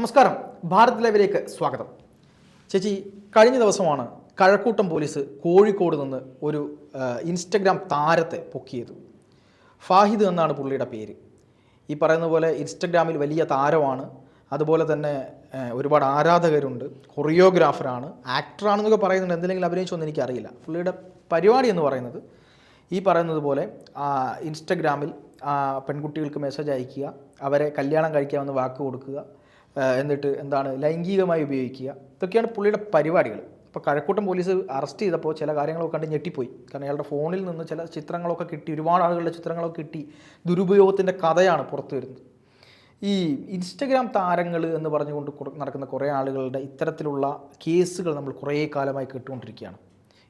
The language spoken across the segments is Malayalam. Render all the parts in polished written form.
നമസ്കാരം, ഭാരത് ലൈവിലേക്ക് സ്വാഗതം. ചേച്ചി, കഴിഞ്ഞ ദിവസമാണ് കഴക്കൂട്ടം പോലീസ് കോഴിക്കോട് നിന്ന് ഒരു ഇൻസ്റ്റഗ്രാം താരത്തെ പൊക്കിയത്. ഫാഹിദ് എന്നാണ് പുള്ളിയുടെ പേര്. ഈ പറയുന്ന പോലെ ഇൻസ്റ്റഗ്രാമിൽ വലിയ താരമാണ്, അതുപോലെ തന്നെ ഒരുപാട് ആരാധകരുണ്ട്, കൊറിയോഗ്രാഫറാണ്, ആക്ടറാണെന്നൊക്കെ പറയുന്നുണ്ട്. എന്തെങ്കിലും അഭിനയിച്ചൊന്നും എനിക്കറിയില്ല. പുള്ളിയുടെ പരിപാടി എന്ന് പറയുന്നത് ഈ പറയുന്നത് പോലെ ഇൻസ്റ്റഗ്രാമിൽ പെൺകുട്ടികൾക്ക് മെസ്സേജ് അയക്കുക, അവരെ കല്യാണം കഴിക്കാമെന്ന് വാക്ക് കൊടുക്കുക, എന്നിട്ട് ലൈംഗികമായി ഉപയോഗിക്കുക. ഇതൊക്കെയാണ് പുള്ളിയുടെ പരിപാടികൾ. അപ്പോൾ കഴക്കൂട്ടം പോലീസ് അറസ്റ്റ് ചെയ്തപ്പോൾ ചില കാര്യങ്ങളൊക്കെ കണ്ട് ഞെട്ടിപ്പോയി. കാരണം അയാളുടെ ഫോണിൽ നിന്ന് ചില ചിത്രങ്ങളൊക്കെ കിട്ടി, ഒരുപാട് ആളുകളുടെ ചിത്രങ്ങളൊക്കെ കിട്ടി. ദുരുപയോഗത്തിൻ്റെ കഥയാണ് പുറത്തു വരുന്നത്. ഈ ഇൻസ്റ്റഗ്രാം താരങ്ങൾ എന്ന് പറഞ്ഞുകൊണ്ട് നടക്കുന്ന കുറേ ആളുകളുടെ ഇത്തരത്തിലുള്ള കേസുകൾ നമ്മൾ കുറേ കാലമായി കേട്ടുകൊണ്ടിരിക്കുകയാണ്.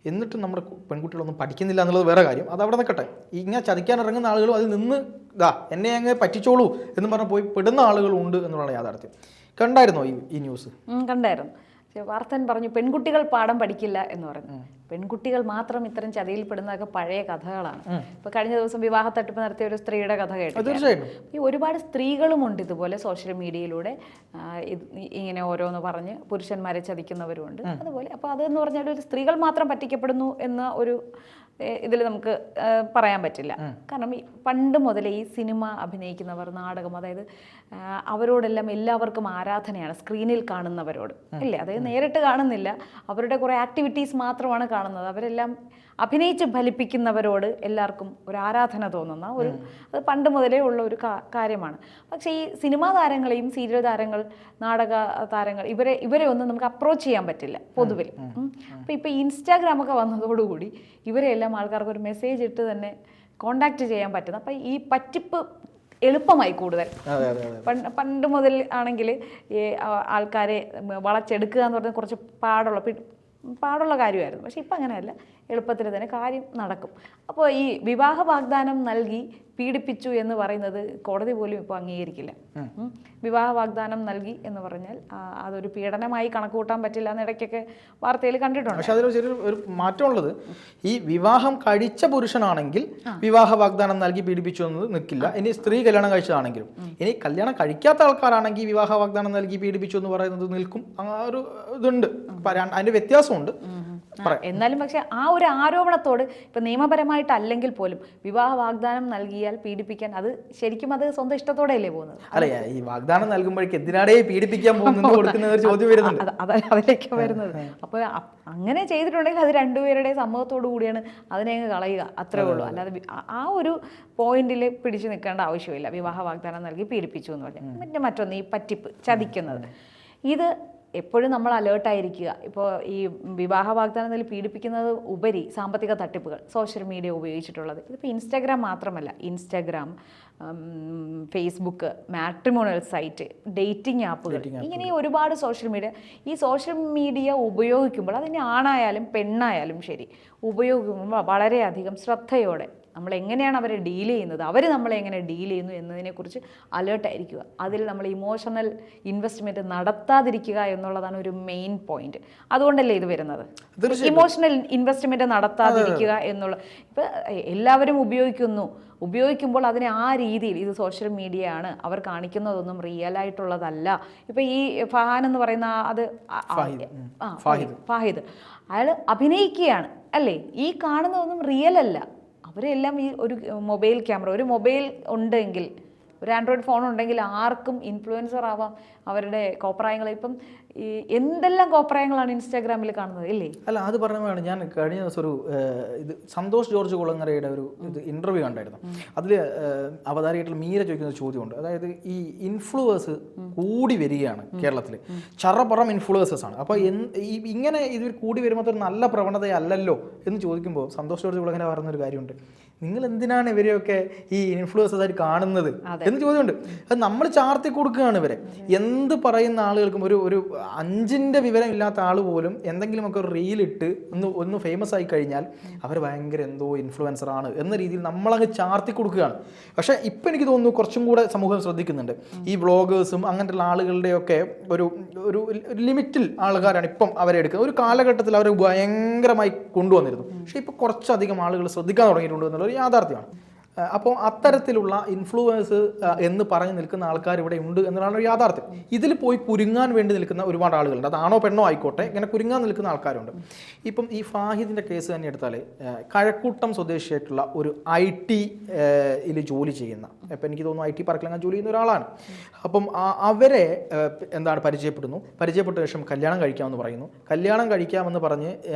എന്നിട്ടും നമ്മുടെ പെൺകുട്ടികളൊന്നും പഠിക്കുന്നില്ല എന്നുള്ളത് വേറെ കാര്യം. അത് അവിടെ നിൽക്കട്ടെ. ഇങ്ങനെ ചതിക്കാൻ ഇറങ്ങുന്ന ആളുകളും അതിൽ നിന്ന് എന്നെ അങ്ങ് പറ്റിച്ചോളൂ എന്ന് പറഞ്ഞ് പോയി പെടുന്ന ആളുകളുണ്ട് എന്നുള്ള യാഥാർത്ഥ്യം. കണ്ടായിരുന്നോ ഈ ന്യൂസ്? കണ്ടായിരുന്നു. വാർത്തൻ പറഞ്ഞു പെൺകുട്ടികൾ പാഠം പഠിക്കില്ല എന്ന് പറഞ്ഞു. പെൺകുട്ടികൾ മാത്രം ഇത്തരം ചതിയിൽപ്പെടുന്നതൊക്കെ പഴയ കഥകളാണ്. ഇപ്പൊ കഴിഞ്ഞ ദിവസം വിവാഹ തട്ടിപ്പ് നടത്തിയ ഒരു സ്ത്രീയുടെ കഥ കേട്ടു. ഈ ഒരുപാട് സ്ത്രീകളുമുണ്ട് ഇതുപോലെ സോഷ്യൽ മീഡിയയിലൂടെ ഇങ്ങനെ ഓരോന്ന് പറഞ്ഞ് പുരുഷന്മാരെ ചതിക്കുന്നവരുമുണ്ട്. അതുപോലെ അപ്പോൾ അതെന്ന് പറഞ്ഞാൽ ഒരു സ്ത്രീകൾ മാത്രം പറ്റിക്കപ്പെടുന്നു എന്ന ഒരു ഇതിൽ നമുക്ക് പറയാൻ പറ്റില്ല. കാരണം പണ്ട് മുതലേ ഈ സിനിമ അഭിനയിക്കുന്നവർ, നാടകം, അതായത് അവരോടെല്ലാം എല്ലാവർക്കും ആരാധനയാണ്, സ്ക്രീനിൽ കാണുന്നവരോട് അല്ലേ. അതായത് നേരിട്ട് കാണുന്നില്ല, അവരുടെ കുറേ ആക്ടിവിറ്റീസ് മാത്രമാണ് കാണുന്നത്. അവരെല്ലാം അഭിനയിച്ച് ഫലിപ്പിക്കുന്നവരോട് എല്ലാവർക്കും ഒരു ആരാധന തോന്നുന്ന അത് പണ്ട് മുതലേ ഉള്ള ഒരു കാര്യമാണ്. പക്ഷേ ഈ സിനിമാ താരങ്ങളെയും സീരിയൽ താരങ്ങൾ, നാടക താരങ്ങൾ ഇവരെ ഒന്നും നമുക്ക് അപ്രോച്ച് ചെയ്യാൻ പറ്റില്ല പൊതുവിൽ. അപ്പോൾ ഇപ്പോൾ ഇൻസ്റ്റാഗ്രാമൊക്കെ വന്നതോടുകൂടി ഇവരെല്ലാം ആൾക്കാർക്ക് ഒരു മെസ്സേജ് ഇട്ട് തന്നെ കോണ്ടാക്ട് ചെയ്യാൻ പറ്റുന്നു. അപ്പം ഈ പറ്റിപ്പ് എളുപ്പമായി കൂടുതൽ. പണ്ട് മുതൽ ആണെങ്കിൽ ഈ ആൾക്കാരെ വളച്ചെടുക്കുക എന്ന് പറഞ്ഞാൽ കുറച്ച് പാടുള്ള കാര്യമായിരുന്നു. പക്ഷെ ഇപ്പം അങ്ങനെയല്ല, എളുപ്പത്തിൽ തന്നെ കാര്യം നടക്കും. അപ്പോൾ ഈ വിവാഹ വാഗ്ദാനം നൽകി പീഡിപ്പിച്ചു എന്ന് പറയുന്നത് കോടതി പോലും ഇപ്പോൾ അംഗീകരിക്കില്ല. വിവാഹ വാഗ്ദാനം നൽകി എന്ന് പറഞ്ഞാൽ അതൊരു പീഡനമായി കണക്ക് കൂട്ടാൻ പറ്റില്ല എന്ന് ഇടയ്ക്കൊക്കെ വാർത്തയിൽ കണ്ടിട്ടുണ്ട്. പക്ഷെ അതിൽ ചെറിയൊരു മാറ്റമുള്ളത്, ഈ വിവാഹം കഴിച്ച പുരുഷനാണെങ്കിൽ വിവാഹ വാഗ്ദാനം നൽകി പീഡിപ്പിച്ചു എന്നത് നിൽക്കില്ല. ഇനി സ്ത്രീ കല്യാണം കഴിച്ചതാണെങ്കിലും. ഇനി കല്യാണം കഴിക്കാത്ത ആൾക്കാരാണെങ്കിൽ വിവാഹ വാഗ്ദാനം നൽകി പീഡിപ്പിച്ചു എന്ന് പറയുന്നത് നിൽക്കും. ആ ഒരു ഇതുണ്ട്, അതിന്റെ വ്യത്യാസമുണ്ട്. എന്നാലും പക്ഷെ ആ ഒരു ആരോപണത്തോട് ഇപ്പൊ നിയമപരമായിട്ടല്ലെങ്കിൽ പോലും വിവാഹ വാഗ്ദാനം നൽകിയാൽ പീഡിപ്പിക്കാൻ, അത് ശരിക്കും അത് സ്വന്തം ഇഷ്ടത്തോടെയല്ലേ പോകുന്നത്? അല്ലെ, ഈ വാഗ്ദാനം നൽകുമ്പോഴേക്ക് എന്തിനാടേ പീഡിപ്പിക്കാൻ പോകുന്നത് കൊടുക്കുന്ന ഒരു ചോദ്യം വരുന്നുണ്ട്. അതിലേക്ക് വരുന്നത്. അപ്പൊ അങ്ങനെ ചെയ്തിട്ടുണ്ടെങ്കിൽ അത് രണ്ടുപേരുടെ സമ്മതത്തോടു കൂടിയാണ് അതിനെ അങ്ങ് കളയുക, അത്രേ ഉള്ളൂ. അല്ലാതെ ആ ഒരു പോയിന്റിൽ പിടിച്ചു നിൽക്കേണ്ട ആവശ്യമില്ല. വിവാഹ വാഗ്ദാനം നൽകി പീഡിപ്പിച്ചു എന്ന് പറഞ്ഞാൽ. മറ്റൊന്ന് ഈ പറ്റിപ്പ്, ചതിക്കുന്നത്, ഇത് എപ്പോഴും നമ്മൾ അലേർട്ടായിരിക്കുക. ഇപ്പോൾ ഈ വിവാഹ വാഗ്ദാനത്തിൽ പീഡിപ്പിക്കുന്നത് ഉപരി സാമ്പത്തിക തട്ടിപ്പുകൾ സോഷ്യൽ മീഡിയ ഉപയോഗിച്ചിട്ടുള്ളത്. ഇതിപ്പോൾ ഇൻസ്റ്റാഗ്രാം മാത്രമല്ല, Instagram, Facebook, matrimonial site, dating ആപ്പുകൾ, ഇങ്ങനെ ഒരുപാട് ഈ സോഷ്യൽ മീഡിയ ഉപയോഗിക്കുമ്പോൾ അതിന് ആണായാലും പെണ്ണായാലും ശരി, ഉപയോഗിക്കുമ്പോൾ വളരെയധികം ശ്രദ്ധയോടെ നമ്മൾ എങ്ങനെയാണ് അവരെ ഡീൽ ചെയ്യുന്നത്, അവർ നമ്മളെ എങ്ങനെ ഡീൽ ചെയ്യുന്നു എന്നതിനെക്കുറിച്ച് അലേർട്ടായിരിക്കുക. അതിൽ നമ്മൾ ഇമോഷണൽ ഇൻവെസ്റ്റ്മെൻറ്റ് നടത്താതിരിക്കുക എന്നുള്ളതാണ് ഒരു മെയിൻ പോയിന്റ്. അതുകൊണ്ടല്ലേ ഇത് വരുന്നത്, ഇമോഷണൽ ഇൻവെസ്റ്റ്മെൻറ്റ് നടത്താതിരിക്കുക എന്നുള്ള. ഇപ്പം എല്ലാവരും ഉപയോഗിക്കുമ്പോൾ അതിനെ ആ രീതിയിൽ, ഇത് സോഷ്യൽ മീഡിയ ആണ്, അവർ കാണിക്കുന്നതൊന്നും റിയൽ ആയിട്ടുള്ളതല്ല. ഇപ്പം ഈ ഫഹാൻ എന്ന് പറയുന്ന ഫാഹിദ് അയാൾ അഭിനയിക്കുകയാണ് അല്ലേ, ഈ കാണുന്നതൊന്നും റിയൽ അല്ല. അവരെല്ലാം ഈ ഒരു മൊബൈൽ ക്യാമറ, ഒരു മൊബൈൽ ഉണ്ടെങ്കിൽ, ഒരു ആൻഡ്രോയിഡ് ഫോൺ ഉണ്ടെങ്കിൽ ആർക്കും ഇൻഫ്ലുവൻസർ ആവാം. അവരുടെ കോപ്രായങ്ങൾ, ഇപ്പം ഈ എന്തെല്ലാം കോപ്രായങ്ങളാണ് ഇൻസ്റ്റാഗ്രാമിൽ കാണുന്നത് ഇല്ലേ? അല്ല, അത് പറഞ്ഞതാണ്. ഞാൻ കഴിഞ്ഞ ദിവസം ഒരു സന്തോഷ് ജോർജ് കുളങ്ങരയുടെ ഒരു ഇന്റർവ്യൂ കണ്ടായിരുന്നു. അതിൽ അവതാരികയായിട്ടുള്ള മീര ചോദിക്കുന്ന ഒരു ചോദ്യമുണ്ട്. അതായത് ഈ ഇൻഫ്ലുവേഴ്സ് കൂടി വരികയാണ് കേരളത്തിൽ, ചറപറം ഇൻഫ്ലുവേഴ്സേഴ്സ് ആണ്. അപ്പോൾ ഇങ്ങനെ ഇതിൽ കൂടി വരുമ്പോൾ ഒരു നല്ല പ്രവണതയല്ലല്ലോ എന്ന് ചോദിക്കുമ്പോൾ സന്തോഷ് ജോർജ് കുളങ്ങര പറഞ്ഞൊരു കാര്യമുണ്ട്. നിങ്ങൾ എന്തിനാണ് ഇവരെയൊക്കെ ഈ ഇൻഫ്ലുവൻസേഴ്സ് ആയിട്ട് കാണുന്നത് എന്ന് ചോദ്യമുണ്ട്. അത് നമ്മൾ ചാർത്തി കൊടുക്കുകയാണ് ഇവരെ. എന്ത് പറയുന്ന ആളുകൾക്കും ഒരു 5ന്റെ വിവരം ഇല്ലാത്ത ആൾ പോലും എന്തെങ്കിലുമൊക്കെ ഒരു റീലിട്ട് ഒന്ന് ഫേമസ് ആയി കഴിഞ്ഞാൽ അവർ ഭയങ്കര എന്തോ ഇൻഫ്ലുവൻസർ ആണ് എന്ന രീതിയിൽ നമ്മളങ്ങ് ചാർത്തി കൊടുക്കുകയാണ്. പക്ഷേ ഇപ്പം എനിക്ക് തോന്നുന്നു കുറച്ചും കൂടെ സമൂഹം ശ്രദ്ധിക്കുന്നുണ്ട്. ഈ വ്ളോഗേഴ്സും അങ്ങനത്തെ ആളുകളുടെയൊക്കെ ഒരു ലിമിറ്റിൽ ആൾക്കാരാണ് ഇപ്പം അവരെ എടുക്കുന്നത്. ഒരു കാലഘട്ടത്തിൽ അവർ ഭയങ്കരമായി കൊണ്ടുവന്നിരുന്നു. പക്ഷേ ഇപ്പോൾ കുറച്ചധികം ആളുകൾ ശ്രദ്ധിക്കാൻ തുടങ്ങിയിട്ടുണ്ട് എന്നുള്ളൊരു യാഥാർത്ഥ്യമാണ്. അപ്പോൾ അത്തരത്തിലുള്ള ഇൻഫ്ലുവൻസ് എന്ന് പറഞ്ഞ് നിൽക്കുന്ന ആൾക്കാർ ഇവിടെ ഉണ്ട് എന്നതാണ് ഒരു യാഥാർത്ഥ്യം. ഇതിൽ പോയി കുരുങ്ങാൻ വേണ്ടി നിൽക്കുന്ന ഒരുപാട് ആളുകളുണ്ട്. അതാണോ പെണ്ണോ ആയിക്കോട്ടെ, ഇങ്ങനെ കുരുങ്ങാൻ നിൽക്കുന്ന ആൾക്കാരുണ്ട്. ഇപ്പം ഈ ഫാഹിദിൻ്റെ കേസ് തന്നെ എടുത്താൽ കഴക്കൂട്ടം സ്വദേശിയായിട്ടുള്ള ഒരു IT ജോലി ചെയ്യുന്ന, ഇപ്പം എനിക്ക് തോന്നുന്നു IT പാർക്കിലങ്ങനെ ജോലി ചെയ്യുന്ന ഒരാളാണ്. അപ്പം അവരെ പരിചയപ്പെട്ട ശേഷം കല്യാണം കഴിക്കാമെന്ന് പറയുന്നു. കല്യാണം കഴിക്കാമെന്ന് പറഞ്ഞ്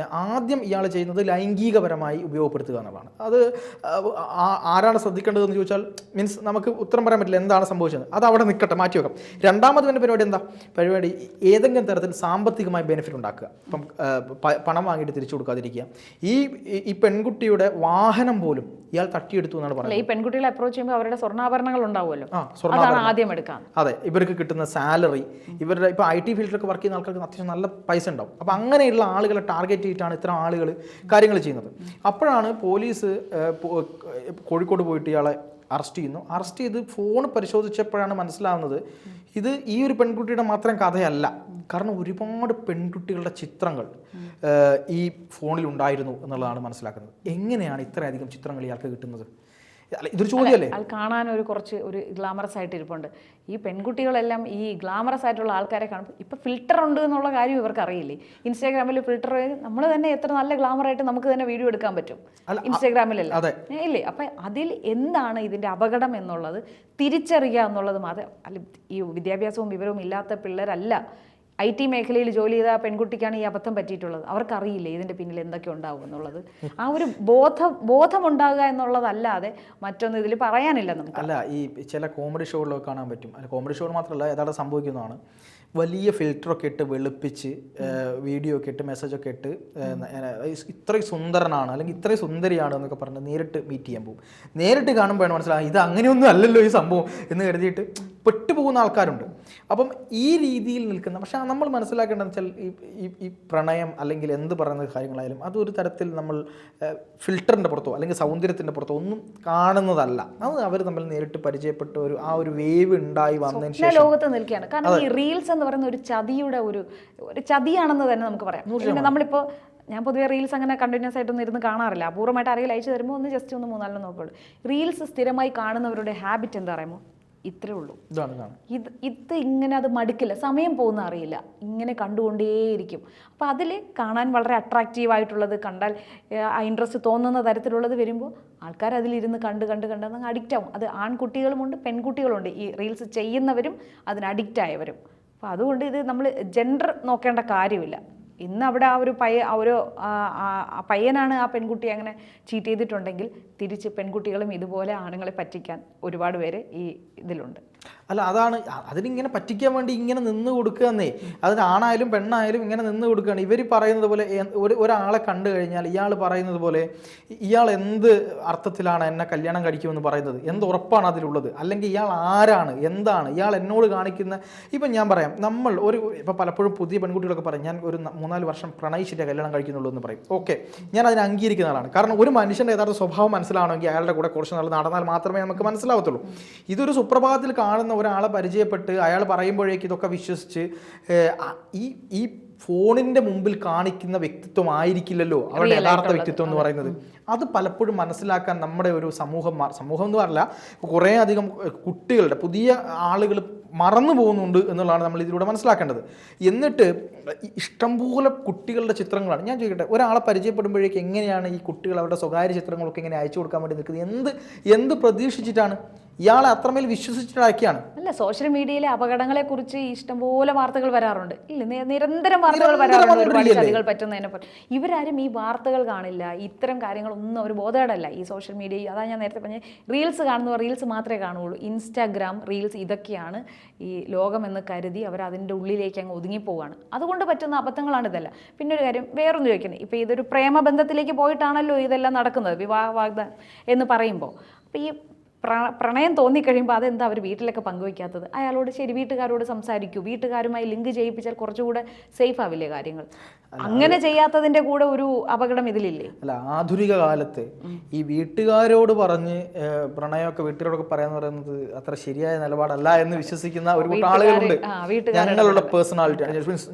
ആദ്യം ഇയാൾ ചെയ്യുന്നത് ലൈംഗികപരമായി ഉപയോഗപ്പെടുത്തുക എന്നുള്ളതാണ്. അത് ആരാണ് ശ്രദ്ധിക്കേണ്ടതെന്ന് ചോദിച്ചാൽ മീൻസ് നമുക്ക് ഉത്തരം പറയാൻ പറ്റില്ല എന്താണ് സംഭവിച്ചത്. അത് അവിടെ നിൽക്കട്ടെ, മാറ്റി വെക്കാം. രണ്ടാമത് തന്നെ പരിപാടി ഏതെങ്കിലും തരത്തിൽ സാമ്പത്തികമായി ബെനിഫിറ്റ് ഉണ്ടാക്കുക. ഇപ്പം പണം വാങ്ങിയിട്ട് തിരിച്ചു കൊടുക്കാതിരിക്കുക. ഈ പെൺകുട്ടിയുടെ വാഹനം പോലും ഇയാൾ തട്ടിയെടുത്തു എന്നാണ് പറയുന്നത്. ഈ പെൺകുട്ടികളെ അപ്രോച്ച് ചെയ്യുമ്പോൾ അവരുടെ സ്വർണ്ണാഭരണങ്ങൾ ഉണ്ടാവുമല്ലോ, ആദ്യം എടുക്കാം. അതെ, ഇവർക്ക് കിട്ടുന്ന സാലറി, ഇവരുടെ ഇപ്പോൾ IT ഫീൽഡിലൊക്കെ വർക്ക് ചെയ്യുന്ന ആൾക്കാർക്ക് അത്യാവശ്യം നല്ല പൈസ ഉണ്ടാവും. അപ്പോൾ അങ്ങനെയുള്ള ആളുകളെ ടാർഗറ്റ് ചെയ്തിട്ടാണ് ഇത്തരം ആളുകൾ കാര്യങ്ങൾ ചെയ്യുന്നത്. അപ്പോഴാണ് പോലീസ് കോഴിക്കോട് പോയിട്ട് ഇയാളെ അറസ്റ്റ് ചെയ്യുന്നു. അറസ്റ്റ് ചെയ്ത് ഫോൺ പരിശോധിച്ചപ്പോഴാണ് മനസ്സിലാവുന്നത് ഇത് ഈ ഒരു പെൺകുട്ടിയുടെ മാത്രം കഥയല്ല. കാരണം ഒരുപാട് പെൺകുട്ടികളുടെ ചിത്രങ്ങൾ ഈ ഫോണിൽ ഉണ്ടായിരുന്നു എന്നുള്ളതാണ് മനസ്സിലാക്കുന്നത്. എങ്ങനെയാണ് ഇത്രയധികം ചിത്രങ്ങൾ ഇയാൾക്ക് കിട്ടുന്നത്? ഇതൊരു ചോദ്യമല്ലേ? അത് കാണാൻ കുറച്ച് ഗ്ലാമറസ് ആയിട്ട് ഇരിപ്പുണ്ട്. ഈ പെൺകുട്ടികളെല്ലാം ഈ ഗ്ലാമറസ് ആയിട്ടുള്ള ആൾക്കാരെ കാണുമ്പോൾ ഇപ്പം ഫിൽറ്റർ ഉണ്ട് എന്നുള്ള കാര്യം ഇവർക്ക് അറിയില്ലേ? ഇൻസ്റ്റാഗ്രാമിൽ ഫിൽറ്റർ നമ്മൾ തന്നെ എത്ര നല്ല ഗ്ലാമറായിട്ട് നമുക്ക് തന്നെ വീഡിയോ എടുക്കാൻ പറ്റും ഇൻസ്റ്റാഗ്രാമിലല്ല ഇല്ലേ? അപ്പം അതിൽ എന്താണ് ഇതിൻ്റെ അപകടം എന്നുള്ളത് തിരിച്ചറിയുക എന്നുള്ളത് മാത്രം. അല്ല, ഈ വിദ്യാഭ്യാസവും വിവരവും ഇല്ലാത്ത പിള്ളേരല്ല IT മേഖലയിൽ ജോലി ചെയ്ത പെൺകുട്ടിക്കാണ് ഈ അബദ്ധം പറ്റിയിട്ടുള്ളത്. അവർക്കറിയില്ലേ ഇതിൻ്റെ പിന്നിൽ എന്തൊക്കെ ഉണ്ടാവും എന്നുള്ളത്. ആ ഒരു ബോധമുണ്ടാകുക എന്നുള്ളതല്ലാതെ മറ്റൊന്നും ഇതിൽ പറയാനില്ല നമുക്ക്. അല്ല, ഈ ചില കോമഡി ഷോകളിലൊക്കെ കാണാൻ പറ്റും. അല്ല, കോമഡി ഷോകൾ മാത്രമല്ല, യഥാർത്ഥം സംഭവിക്കുന്നതാണ്. വലിയ ഫിൽറ്ററൊക്കെ ഇട്ട് വെളുപ്പിച്ച് വീഡിയോ ഒക്കെ ഇട്ട് മെസ്സേജൊക്കെ ഇട്ട് ഇത്രയും സുന്ദരനാണ് അല്ലെങ്കിൽ ഇത്രയും സുന്ദരിയാണ് എന്നൊക്കെ പറഞ്ഞ് നേരിട്ട് മീറ്റ് ചെയ്യാൻ പോകും. നേരിട്ട് കാണുമ്പോഴാണ് മനസ്സിലാകുക ഇത് അങ്ങനെയൊന്നും അല്ലല്ലോ ഈ സംഭവം എന്ന് കരുതിയിട്ട് പെട്ടുപോകുന്ന ആൾക്കാരുണ്ട്. അപ്പം ഈ രീതിയിൽ നിൽക്കുന്ന, പക്ഷെ നമ്മൾ മനസ്സിലാക്കേണ്ടതെന്ന് വെച്ചാൽ ഈ പ്രണയം അല്ലെങ്കിൽ എന്ത് പറയുന്ന കാര്യങ്ങളായാലും അതൊരു തരത്തിൽ നമ്മൾ ഫിൽറ്ററിൻ്റെ പുറത്തോ അല്ലെങ്കിൽ സൗന്ദര്യത്തിൻ്റെ പുറത്തോ ഒന്നും കാണുന്നതല്ല. അത് അവർ തമ്മിൽ നേരിട്ട് പരിചയപ്പെട്ട ആ ഒരു വേവ് ഉണ്ടായി വന്നതിന് ശേഷം ലോകത്ത് നിൽക്കുകയാണ്. കാരണം ഈ റീൽസ് എന്ന് പറയുന്ന ഒരു ചതിയുടെ ഒരു ചതിയാണെന്ന് തന്നെ നമുക്ക് പറയാം. പിന്നെ നമ്മളിപ്പോൾ ഞാൻ പൊതുവേ റീൽസ് അങ്ങനെ കണ്ടിന്യൂസ് ആയിട്ടൊന്നും ഇരുന്ന് കാണാറില്ല. അപൂർവമായിട്ട് ആരെങ്കിലും അയച്ചു തരുമ്പോൾ ജസ്റ്റ് 3-4 നോക്കുള്ളൂ. റീൽസ് സ്ഥിരമായി കാണുന്നവരുടെ ഹാബിറ്റ് എന്താ പറയുമോ? ഇത്രേ ഉള്ളൂ. ഇത് ഇങ്ങനെ അത് മടുക്കില്ല, സമയം പോകുന്ന അറിയില്ല, ഇങ്ങനെ കണ്ടുകൊണ്ടേയിരിക്കും. അപ്പോൾ അതിൽ കാണാൻ വളരെ അട്രാക്റ്റീവായിട്ടുള്ളത് കണ്ടാൽ ആ ഇൻട്രസ്റ്റ് തോന്നുന്ന തരത്തിലുള്ളത് വരുമ്പോൾ ആൾക്കാർ അതിലിരുന്ന് കണ്ട് അഡിക്റ്റ് ആവും. അത് ആൺകുട്ടികളുമുണ്ട് പെൺകുട്ടികളുണ്ട്, ഈ റീൽസ് ചെയ്യുന്നവരും അതിന് അഡിക്റ്റ് ആയവരും. അപ്പോൾ അതുകൊണ്ട് ഇത് നമ്മൾ ജെൻഡർ നോക്കേണ്ട കാര്യമില്ല. ഇന്ന് അവിടെ ആ ഒരു പയ്യനാണ് ആ പെൺകുട്ടി അങ്ങനെ ചീറ്റ് ചെയ്തിട്ടുണ്ടെങ്കിൽ തിരിച്ച് പെൺകുട്ടികളും ഇതുപോലെ ആണുങ്ങളെ പറ്റിക്കാൻ ഒരുപാട് പേര് ഈ ഇതിലുണ്ട്. അല്ല, അതാണ് അതിനിങ്ങനെ പറ്റിക്കാൻ വേണ്ടി ഇങ്ങനെ നിന്ന് കൊടുക്കുക എന്നേ. അതിനാണായാലും പെണ്ണായാലും ഇങ്ങനെ നിന്ന് കൊടുക്കുകയാണ്. ഇവർ പറയുന്നത് പോലെ ഒരാളെ കണ്ടു കഴിഞ്ഞാൽ ഇയാൾ പറയുന്നത് പോലെ ഇയാൾ എന്ത് അർത്ഥത്തിലാണ് എന്നെ കല്യാണം കഴിക്കുമെന്ന് പറയുന്നത്, എന്ത് ഉറപ്പാണ് അതിലുള്ളത്, അല്ലെങ്കിൽ ഇയാൾ ആരാണ്, എന്താണ് ഇയാൾ എന്നോട് കാണിക്കുന്ന. ഇപ്പം ഞാൻ പറയാം, നമ്മൾ ഇപ്പം പലപ്പോഴും പുതിയ പെൺകുട്ടികളൊക്കെ പറയും ഞാൻ ഒരു 3-4 വർഷം പ്രണയിച്ചിട്ടേ കല്യാണം കഴിക്കുന്നുള്ളൂ എന്ന് പറയും. ഓക്കെ, ഞാൻ അതിനെ അംഗീകരിക്കുന്ന ആളാണ്. കാരണം ഒരു മനുഷ്യൻ്റെ യഥാർത്ഥ സ്വഭാവം മനസ്സിലാവണമെങ്കിൽ അയാളുടെ കൂടെ കുറച്ച് നാൾ നടന്നാൽ മാത്രമേ നമുക്ക് മനസ്സിലാവത്തുള്ളൂ. ഇതൊരു സുപ്രഭാതത്തിൽ കാണുന്ന ഒരാളെ പരിചയപ്പെട്ട് അയാൾ പറയുമ്പോഴേക്ക് ഇതൊക്കെ വിശ്വസിച്ച് ഈ ഫോണിന്റെ മുമ്പിൽ കാണിക്കുന്ന വ്യക്തിത്വം ആയിരിക്കില്ലല്ലോ അവരുടെ യഥാർത്ഥ വ്യക്തിത്വം എന്ന് പറയുന്നത്. അത് പലപ്പോഴും മനസ്സിലാക്കാൻ നമ്മുടെ ഒരു സമൂഹം എന്ന് പറഞ്ഞാൽ കുറേ അധികം കുട്ടികളുടെ പുതിയ ആളുകൾ മറന്നു പോകുന്നുണ്ട് എന്നുള്ളതാണ് നമ്മൾ ഇതിലൂടെ മനസ്സിലാക്കേണ്ടത്. എന്നിട്ട് ഇഷ്ടംപോലെ കുട്ടികളുടെ ചിത്രങ്ങളാണ്. ഞാൻ ചോദിക്കട്ടെ, ഒരാളെ പരിചയപ്പെടുമ്പോഴേക്ക് എങ്ങനെയാണ് ഈ കുട്ടികൾ അവരുടെ സ്വകാര്യ ചിത്രങ്ങളൊക്കെ ഇങ്ങനെ അയച്ചു കൊടുക്കാൻ വേണ്ടി നിൽക്കുന്നത്? എന്ത് പ്രതീക്ഷിച്ചിട്ടാണ്? ഇയാളെ അത്രമേൽ വിശ്വസിച്ചിട്ടാക്കിയാണ്. അല്ല, സോഷ്യൽ മീഡിയയിലെ അപകടങ്ങളെ കുറിച്ച് ഇഷ്ടംപോലെ വാർത്തകൾ വരാറുണ്ട്. ഇല്ല, നിരന്തരം വാർത്തകൾ വരാറുണ്ട് ഒരുപാട് ചതികൾ പറ്റുന്നതിനെ പറ്റി. ഇവരാരും ഈ വാർത്തകൾ കാണില്ല, ഇത്തരം കാര്യങ്ങളൊന്നും അവർ ബോധേടല്ല. ഈ സോഷ്യൽ മീഡിയ, അതാ ഞാൻ നേരത്തെ പറഞ്ഞ റീൽസ് കാണുന്നവർ റീൽസ് മാത്രമേ കാണുകയുള്ളൂ. ഇൻസ്റ്റാഗ്രാം റീൽസ് ഇതൊക്കെയാണ് ഈ ലോകമെന്ന് കരുതി അവർ അതിൻ്റെ ഉള്ളിലേക്ക് അങ്ങ് ഒതുങ്ങിപ്പോവാണ്. അതുകൊണ്ട് പറ്റുന്ന അബദ്ധങ്ങളാണ് ഇതല്ല. പിന്നെ ഒരു കാര്യം വേറൊന്നും ചോദിക്കുന്നത്, ഇപ്പോൾ ഇതൊരു പ്രേമബന്ധത്തിലേക്ക് പോയിട്ടാണല്ലോ ഇതെല്ലാം നടക്കുന്നത്, വിവാഹ വാഗ്ദാനം എന്ന് പറയുമ്പോൾ. അപ്പോൾ ഈ പ്രണയം തോന്നിക്കഴിയുമ്പോൾ അതെന്താ അവർ വീട്ടിലൊക്കെ പങ്കുവയ്ക്കാത്തത്? അയാളോട് ശരി, വീട്ടുകാരോട് സംസാരിക്കൂ, വീട്ടുകാരുമായി ലിങ്ക് ചെയ്യിപ്പിച്ചാൽ കുറച്ചുകൂടെ സേഫ് ആവില്ലേ കാര്യങ്ങൾ? അങ്ങനെ ചെയ്യാത്തതിന്റെ കൂടെ ഒരു അപകടം ഇതിലില്ലേ? അല്ല, ആധുനിക കാലത്ത് ഈ വീട്ടുകാരോട് പറഞ്ഞ് പ്രണയമൊക്കെ വീട്ടുകാരോടൊക്കെ പറയാന്ന് പറയുന്നത് അത്ര ശരിയായ നിലപാടല്ല എന്ന് വിശ്വസിക്കുന്ന ഒരു കൂട്ടം ആളുകളുണ്ട്. ഞങ്ങളുടെ പേഴ്സണാലിറ്റി,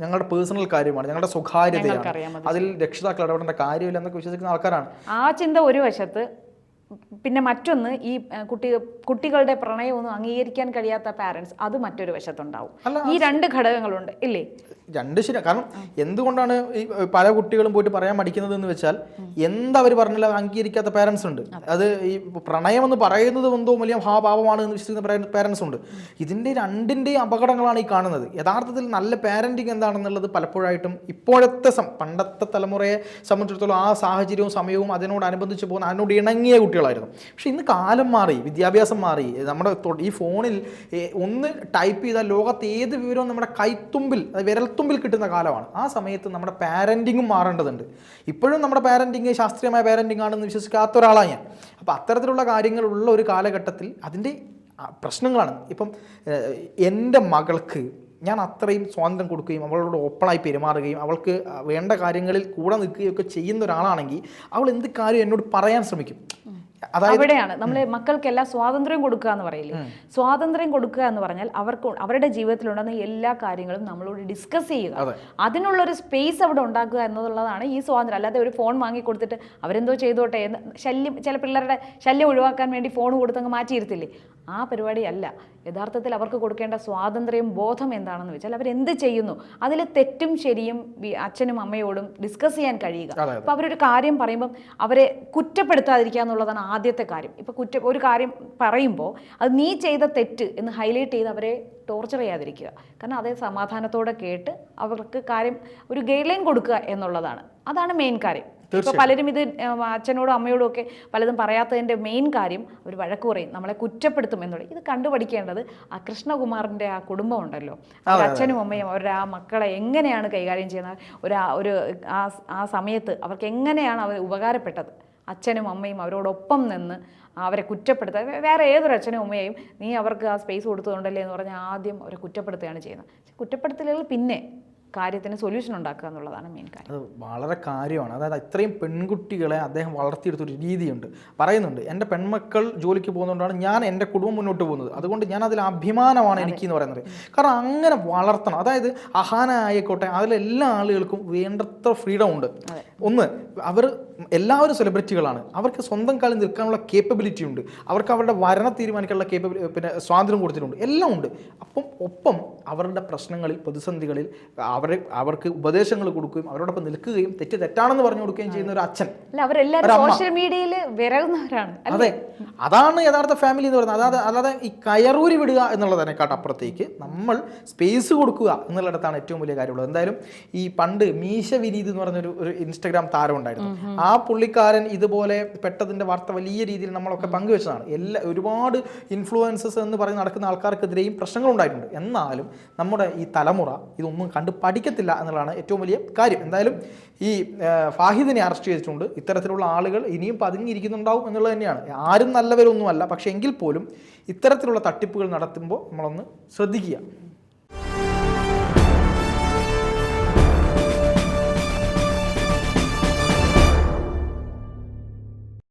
ഞങ്ങളുടെ പേഴ്സണൽ കാര്യമാണ്, ഞങ്ങളുടെ സ്വകാര്യതയാണ്, അതിൽ രക്ഷിതാക്കൾ ഇടപെടേണ്ട കാര്യമില്ല എന്നൊക്കെ വിശ്വസിക്കുന്ന ആൾക്കാരാണ്. ആ ചിന്ത ഒരു വശത്ത്, പിന്നെ മറ്റൊന്ന് ഈ കുട്ടികളുടെ പ്രണയമൊന്നും അംഗീകരിക്കാൻ കഴിയാത്ത പാരൻസ്, അത് മറ്റൊരു വശത്തുണ്ടാവും. ഈ രണ്ട് ഘടകങ്ങളുണ്ട് ഇല്ലേ? രണ്ട് ശരി. കാരണം എന്തുകൊണ്ടാണ് ഈ പല കുട്ടികളും പോയിട്ട് പറയാൻ മടിക്കുന്നത് എന്ന് വെച്ചാൽ, എന്തവർ പറഞ്ഞാലും അംഗീകരിക്കാത്ത പാരൻസ് ഉണ്ട്. അത് ഈ പ്രണയം എന്ന് പറയുന്നത് എന്തോ വലിയ ഭാവമാണ് എന്ന് വിശ്വസിക്കുന്ന പാരൻസ് ഉണ്ട്. ഇതിൻ്റെ രണ്ടിൻ്റെയും അപകടങ്ങളാണ് ഈ കാണുന്നത്. യഥാർത്ഥത്തിൽ നല്ല പാരൻറ്റിങ് എന്താണെന്നുള്ളത് പലപ്പോഴായിട്ടും ഇപ്പോഴത്തെ പണ്ടത്തെ തലമുറയെ സംബന്ധിച്ചിടത്തോളം ആ സാഹചര്യവും സമയവും അതിനോടനുബന്ധിച്ച് പോകുന്ന അതിനോട് ഇണങ്ങിയ കുട്ടികളായിരുന്നു. പക്ഷെ ഇന്ന് കാലം മാറി, വിദ്യാഭ്യാസം മാറി. നമ്മുടെ ഈ ഫോണിൽ ഒന്ന് ടൈപ്പ് ചെയ്താൽ ലോകത്ത് ഏത് വിവരവും നമ്മുടെ കൈത്തുമ്പിൽ, വിരൽത്തുമ്പിൽ കിട്ടുന്ന കാലമാണ്. ആ സമയത്ത് നമ്മുടെ പാരൻറ്റിങ്ങും മാറേണ്ടതുണ്ട്. ഇപ്പോഴും നമ്മുടെ പാരൻറ്റിങ് ശാസ്ത്രീയമായ പാരൻറ്റിങ് ആണെന്ന് വിശ്വസിക്കാത്ത ഒരാളാണ് ഞാൻ. അപ്പോൾ അത്തരത്തിലുള്ള കാര്യങ്ങളുള്ള ഒരു കാലഘട്ടത്തിൽ അതിൻ്റെ പ്രശ്നങ്ങളാണ്. ഇപ്പം എൻ്റെ മകൾക്ക് ഞാൻ അത്രയും സ്വാതന്ത്ര്യം കൊടുക്കുകയും അവളോട് ഓപ്പണായി പെരുമാറുകയും അവൾക്ക് വേണ്ട കാര്യങ്ങളിൽ കൂടെ നിൽക്കുകയും ഒക്കെ ചെയ്യുന്ന ഒരാളാണെങ്കിൽ അവൾ എന്ത് കാര്യം എന്നോട് പറയാൻ ശ്രമിക്കും. അവിടെയാണ് നമ്മൾ മക്കൾക്കെല്ലാം സ്വാതന്ത്ര്യം കൊടുക്കുക എന്ന് പറയില്ലേ. സ്വാതന്ത്ര്യം കൊടുക്കുക എന്ന് പറഞ്ഞാൽ അവരുടെ ജീവിതത്തിലുണ്ടെന്ന എല്ലാ കാര്യങ്ങളും നമ്മളോട് ഡിസ്കസ് ചെയ്യുക, അതിനുള്ളൊരു സ്പേസ് അവിടെ ഉണ്ടാക്കുക എന്നുള്ളതാണ് ഈ സ്വാതന്ത്ര്യം. അല്ലാതെ ഒരു ഫോൺ വാങ്ങി കൊടുത്തിട്ട് അവരെന്തോ ചെയ്തോട്ടെ എന്ന് ചില പിള്ളേരുടെ ശല്യം ഒഴിവാക്കാൻ വേണ്ടി ഫോൺ കൊടുത്തങ്ങ് മാറ്റിയിരുത്തില്ലേ, ആ പരിപാടിയല്ല. യഥാർത്ഥത്തിൽ അവർക്ക് കൊടുക്കേണ്ട സ്വാതന്ത്ര്യം, ബോധം എന്താണെന്ന് വെച്ചാൽ അവരെന്ത് ചെയ്യുന്നു അതിൽ തെറ്റും ശരിയും അച്ഛനും അമ്മയോടും ഡിസ്കസ് ചെയ്യാൻ കഴിയുക. അപ്പോൾ അവരൊരു കാര്യം പറയുമ്പം അവരെ കുറ്റപ്പെടുത്താതിരിക്കുക എന്നുള്ളതാണ് ആദ്യത്തെ കാര്യം. ഇപ്പോൾ ഒരു കാര്യം പറയുമ്പോൾ അത് നീ ചെയ്ത തെറ്റ് എന്ന് ഹൈലൈറ്റ് ചെയ്ത് അവരെ ടോർച്ചർ ചെയ്യാതിരിക്കുക. കാരണം അതേ സമാധാനത്തോടെ കേട്ട് അവർക്ക് കാര്യം ഒരു ഗൈഡ് ലൈൻ കൊടുക്കുക എന്നുള്ളതാണ്. അതാണ് മെയിൻ കാര്യം. ഇപ്പോൾ പലരും ഇത് അച്ഛനോടും അമ്മയോടും ഒക്കെ പലതും പറയാത്തതിൻ്റെ മെയിൻ കാര്യം അവർ വഴക്ക് പറയും, നമ്മളെ കുറ്റപ്പെടുത്തും എന്നുള്ളത്. ഇത് കണ്ടുപഠിക്കേണ്ടത് ആ കൃഷ്ണകുമാറിൻ്റെ ആ കുടുംബം ഉണ്ടല്ലോ, അച്ഛനും അമ്മയും അവരുടെ ആ മക്കളെ എങ്ങനെയാണ് കൈകാര്യം ചെയ്യുന്നത്, ആ സമയത്ത് അവർക്ക് എങ്ങനെയാണ് അവർ ഉപകാരപ്പെട്ടത്. അച്ഛനും അമ്മയും അവരോടൊപ്പം നിന്ന് അവരെ കുറ്റപ്പെടുത്തുക. വേറെ ഏതൊരു അച്ഛനും അമ്മയെയും നീ അവർക്ക് ആ സ്പേസ് കൊടുത്തതുകൊണ്ടല്ലേ എന്ന് പറഞ്ഞാൽ ആദ്യം അവരെ കുറ്റപ്പെടുത്തുകയാണ് ചെയ്യുന്നത്. കുറ്റപ്പെടുത്തലുകൾ പിന്നെ കാര്യത്തിന് സൊല്യൂഷൻ ഉണ്ടാക്കുക എന്നുള്ളതാണ് മെയിൻ കാര്യം. അത് വളരെ കാര്യമാണ്. അതായത് ഇത്രയും പെൺകുട്ടികളെ അദ്ദേഹം വളർത്തിയെടുത്തൊരു രീതിയുണ്ട്. പറയുന്നുണ്ട്, എൻ്റെ പെൺമക്കൾ ജോലിക്ക് പോകുന്നതുകൊണ്ടാണ് ഞാൻ എൻ്റെ കുടുംബം മുന്നോട്ട് പോകുന്നത്, അതുകൊണ്ട് ഞാൻ അതിൽ അഭിമാനമാണ് എനിക്ക് എന്ന് പറയുന്നത്. കാരണം അങ്ങനെ വളർത്തണം. അതായത് അഹാന ആയിക്കോട്ടെ, അതിലെല്ലാ ആളുകൾക്കും വേണ്ടത്ര ഫ്രീഡം ഉണ്ട്. ഒന്ന്, എല്ലാവരും സെലിബ്രിറ്റികളാണ്, അവർക്ക് സ്വന്തം കാലിൽ നിൽക്കാനുള്ള കേപ്പബിലിറ്റി ഉണ്ട്, അവർക്ക് അവരുടെ വരണം തീരുമാനിക്കാനുള്ള പിന്നെ സ്വാതന്ത്ര്യം കൊടുത്തിട്ടുണ്ട്, എല്ലാം ഉണ്ട്. ഒപ്പം അവരുടെ പ്രശ്നങ്ങളിൽ, പ്രതിസന്ധികളിൽ അവർക്ക് ഉപദേശങ്ങൾ കൊടുക്കുകയും അവരോടൊപ്പം നിൽക്കുകയും തെറ്റാണെന്ന് പറഞ്ഞു കൊടുക്കുകയും ചെയ്യുന്ന ഒരു അച്ഛൻ. സോഷ്യൽ മീഡിയയിൽ വിരകുന്നവരാണ്. അതെ, അതാണ് യഥാർത്ഥ ഫാമിലി എന്ന് പറയുന്നത്. അല്ലാതെ ഈ കയറൂരി വിടുക എന്നുള്ളതിനെക്കാട്ട് അപ്പുറത്തേക്ക് നമ്മൾ സ്പേസ് കൊടുക്കുക എന്നുള്ളിടത്താണ് ഏറ്റവും വലിയ കാര്യമുള്ളത്. എന്തായാലും ഈ പണ്ട് മീശ വിനീത് എന്ന് പറഞ്ഞൊരു ഇൻസ്റ്റഗ്രാം താരം ഉണ്ടായിരുന്നു. ആ പുള്ളിക്കാരൻ ഇതുപോലെ പെട്ടതിൻ്റെ വാർത്ത വലിയ രീതിയിൽ നമ്മളൊക്കെ പങ്കുവെച്ചതാണ്. ഒരുപാട് ഇൻഫ്ലുവൻസസ് എന്ന് പറഞ്ഞ് നടക്കുന്ന ആൾക്കാർക്കെതിരെയും പ്രശ്നങ്ങൾ ഉണ്ടായിട്ടുണ്ട്. എന്നാലും നമ്മുടെ ഈ തലമുറ ഇതൊന്നും കണ്ട് പഠിക്കത്തില്ല എന്നുള്ളതാണ് ഏറ്റവും വലിയ കാര്യം. എന്തായാലും ഈ ഫാഹിദിനെ അറസ്റ്റ് ചെയ്തിട്ടുണ്ട്. ഇത്തരത്തിലുള്ള ആളുകൾ ഇനിയും പതുങ്ങിയിരിക്കുന്നുണ്ടാവും എന്നുള്ളത് തന്നെയാണ്. ആരും നല്ലവരൊന്നുമല്ല, പക്ഷേ എങ്കിൽ പോലും ഇത്തരത്തിലുള്ള തട്ടിപ്പുകൾ നടത്തുമ്പോൾ നമ്മളൊന്ന് ശ്രദ്ധിക്കുക.